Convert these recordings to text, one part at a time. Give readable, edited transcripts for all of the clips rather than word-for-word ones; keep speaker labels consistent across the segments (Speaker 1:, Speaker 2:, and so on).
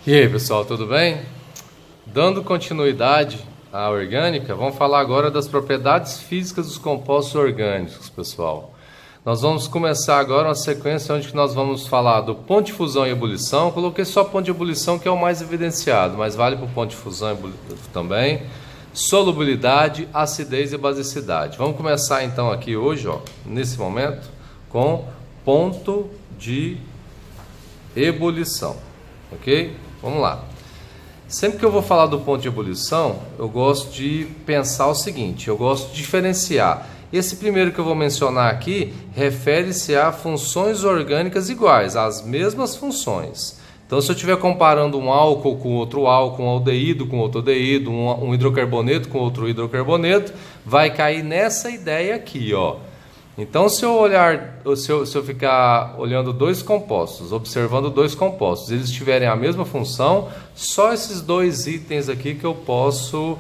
Speaker 1: E aí, pessoal, tudo bem? Dando continuidade à orgânica, vamos falar agora das propriedades físicas dos compostos orgânicos, pessoal. Nós vamos começar agora uma sequência onde nós vamos falar do ponto de fusão e ebulição. Coloquei só ponto de ebulição, que é o mais evidenciado, mas vale para o ponto de fusão também. Solubilidade, acidez e basicidade. Vamos começar então aqui hoje, nesse momento, com ponto de ebulição, ok? Vamos lá. Sempre que eu vou falar do ponto de ebulição, eu gosto de pensar o seguinte, eu gosto de diferenciar. Esse primeiro que eu vou mencionar aqui refere-se a funções orgânicas iguais, as mesmas funções. Então, se eu estiver comparando um álcool com outro álcool, um aldeído com outro aldeído, um hidrocarboneto com outro hidrocarboneto, vai cair nessa ideia aqui, ó. Então, se eu ficar olhando dois compostos, observando dois compostos, eles tiverem a mesma função, só esses dois itens aqui que eu posso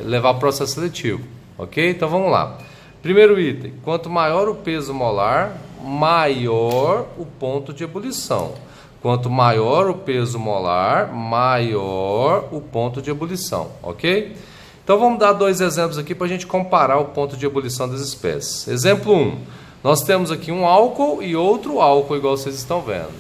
Speaker 1: levar para o processo seletivo, ok? Então, vamos lá. Primeiro item, quanto maior o peso molar, maior o ponto de ebulição. Quanto maior o peso molar, maior o ponto de ebulição, ok? Então vamos dar dois exemplos aqui para a gente comparar o ponto de ebulição das espécies. Exemplo 1, nós temos aqui um álcool e outro álcool, igual vocês estão vendo.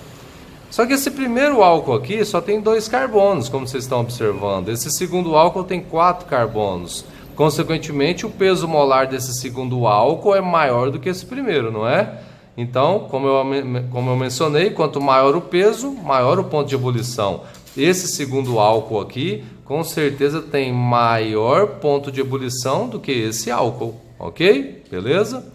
Speaker 1: Só que esse primeiro álcool aqui só tem 2 carbonos, como vocês estão observando. Esse segundo álcool tem 4 carbonos. Consequentemente, o peso molar desse segundo álcool é maior do que esse primeiro, não é? Então, como eu mencionei, quanto maior o peso, maior o ponto de ebulição. Esse segundo álcool aqui, com certeza tem maior ponto de ebulição do que esse álcool, ok? Beleza?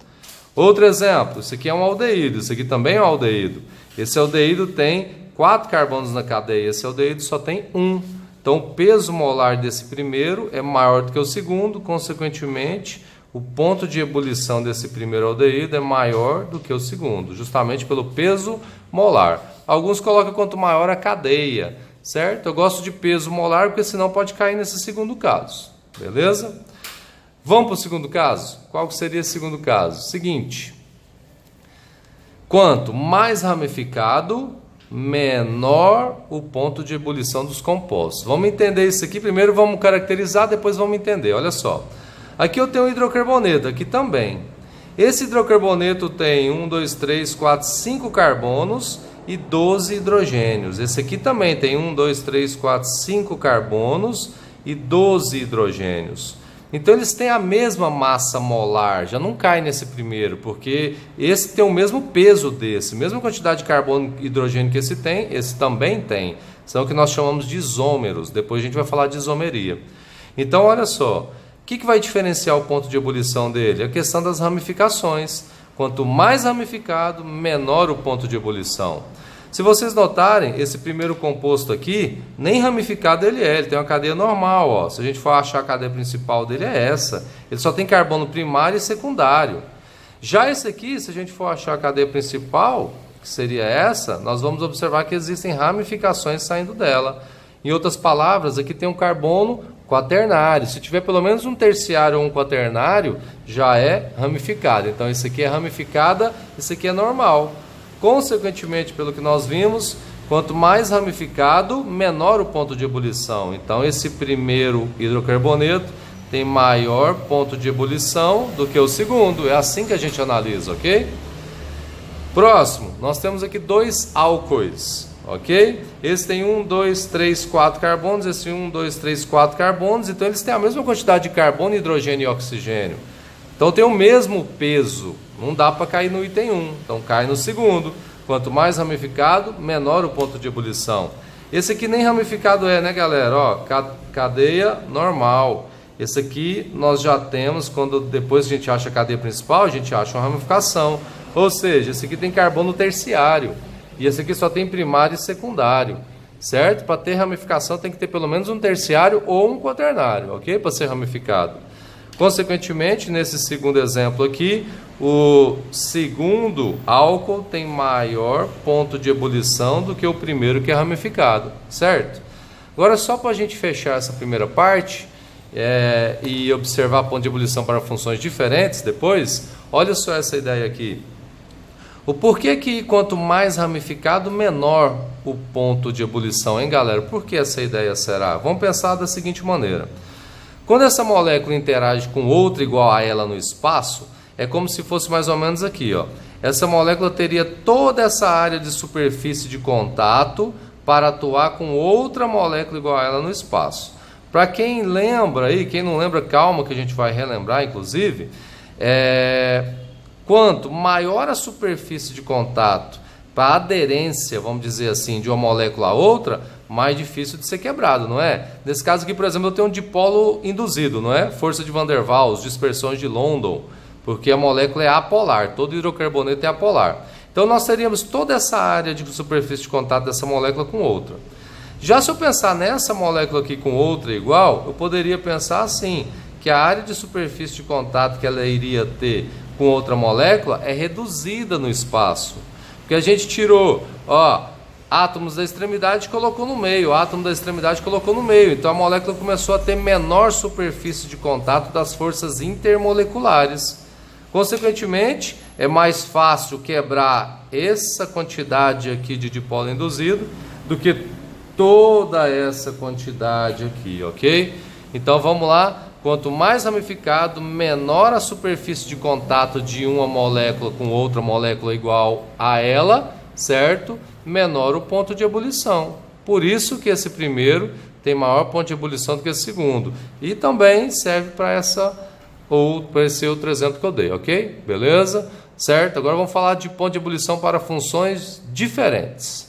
Speaker 1: Outro exemplo, esse aqui é um aldeído, esse aqui também é um aldeído. Esse aldeído tem 4 carbonos na cadeia, esse aldeído só tem 1. Então, o peso molar desse primeiro é maior do que o segundo, consequentemente, o ponto de ebulição desse primeiro aldeído é maior do que o segundo, justamente pelo peso molar. Alguns colocam quanto maior a cadeia, certo? Eu gosto de peso molar porque senão pode cair nesse segundo caso, beleza? Vamos para o segundo caso? Qual seria esse segundo caso? Seguinte, quanto mais ramificado, menor o ponto de ebulição dos compostos. Vamos entender isso aqui, primeiro vamos caracterizar, depois vamos entender, olha só. Aqui eu tenho um hidrocarboneto, aqui também. Esse hidrocarboneto tem 1, 2, 3, 4, 5 carbonos e 12 hidrogênios. Esse aqui também tem 1, 2, 3, 4, 5 carbonos e 12 hidrogênios. Então eles têm a mesma massa molar, já não cai nesse primeiro, porque esse tem o mesmo peso desse, mesma quantidade de carbono e hidrogênio que esse também tem. São o que nós chamamos de isômeros, depois a gente vai falar de isomeria. Então olha só, o que vai diferenciar o ponto de ebulição dele? A questão das ramificações. Quanto mais ramificado, menor o ponto de ebulição. Se vocês notarem, esse primeiro composto aqui, nem ramificado ele tem uma cadeia normal. Ó. Se a gente for achar a cadeia principal dele é essa. Ele só tem carbono primário e secundário. Já esse aqui, se a gente for achar a cadeia principal, que seria essa, nós vamos observar que existem ramificações saindo dela. Em outras palavras, aqui tem um carbono quaternário. Se tiver pelo menos um terciário ou um quaternário, já é ramificado. Então, esse aqui é ramificada, esse aqui é normal. Consequentemente, pelo que nós vimos, quanto mais ramificado, menor o ponto de ebulição. Então, esse primeiro hidrocarboneto tem maior ponto de ebulição do que o segundo. É assim que a gente analisa, ok? Próximo, nós temos aqui 2 álcoois. Ok? Esse tem 1, 2, 3, 4 carbonos, esse 1, 2, 3, 4 carbonos, então eles têm a mesma quantidade de carbono, hidrogênio e oxigênio. Então tem o mesmo peso, não dá para cair no item 1, então cai no segundo. Quanto mais ramificado, menor o ponto de ebulição. Esse aqui nem ramificado né galera? Ó, cadeia normal. Esse aqui nós já temos, depois a gente acha a cadeia principal, a gente acha uma ramificação. Ou seja, esse aqui tem carbono terciário. E esse aqui só tem primário e secundário, certo? Para ter ramificação tem que ter pelo menos um terciário ou um quaternário, ok? Para ser ramificado. Consequentemente, nesse segundo exemplo aqui, o segundo álcool tem maior ponto de ebulição do que o primeiro que é ramificado, certo? Agora, só para a gente fechar essa primeira parte e observar ponto de ebulição para funções diferentes depois, olha só essa ideia aqui. O porquê que quanto mais ramificado, menor o ponto de ebulição, hein, galera? Por que essa ideia será? Vamos pensar da seguinte maneira. Quando essa molécula interage com outra igual a ela no espaço, é como se fosse mais ou menos aqui, ó. Essa molécula teria toda essa área de superfície de contato para atuar com outra molécula igual a ela no espaço. Para quem lembra aí, quem não lembra, calma que a gente vai relembrar, inclusive, quanto maior a superfície de contato para a aderência, vamos dizer assim, de uma molécula a outra, mais difícil de ser quebrado, não é? Nesse caso aqui, por exemplo, eu tenho um dipolo induzido, não é? Força de Van der Waals, dispersões de London, porque a molécula é apolar, todo hidrocarboneto é apolar. Então nós teríamos toda essa área de superfície de contato dessa molécula com outra. Já se eu pensar nessa molécula aqui com outra igual, eu poderia pensar assim, que a área de superfície de contato que ela iria ter com outra molécula é reduzida no espaço. Porque a gente tirou, ó, átomos da extremidade e colocou no meio, átomo da extremidade colocou no meio. Então a molécula começou a ter menor superfície de contato das forças intermoleculares. Consequentemente, é mais fácil quebrar essa quantidade aqui de dipolo induzido do que toda essa quantidade aqui, ok? Então vamos lá. Quanto mais ramificado, menor a superfície de contato de uma molécula com outra molécula igual a ela, certo? Menor o ponto de ebulição. Por isso que esse primeiro tem maior ponto de ebulição do que esse segundo. E também serve para esse outro exemplo que eu dei, ok? Beleza? Certo? Agora vamos falar de ponto de ebulição para funções diferentes.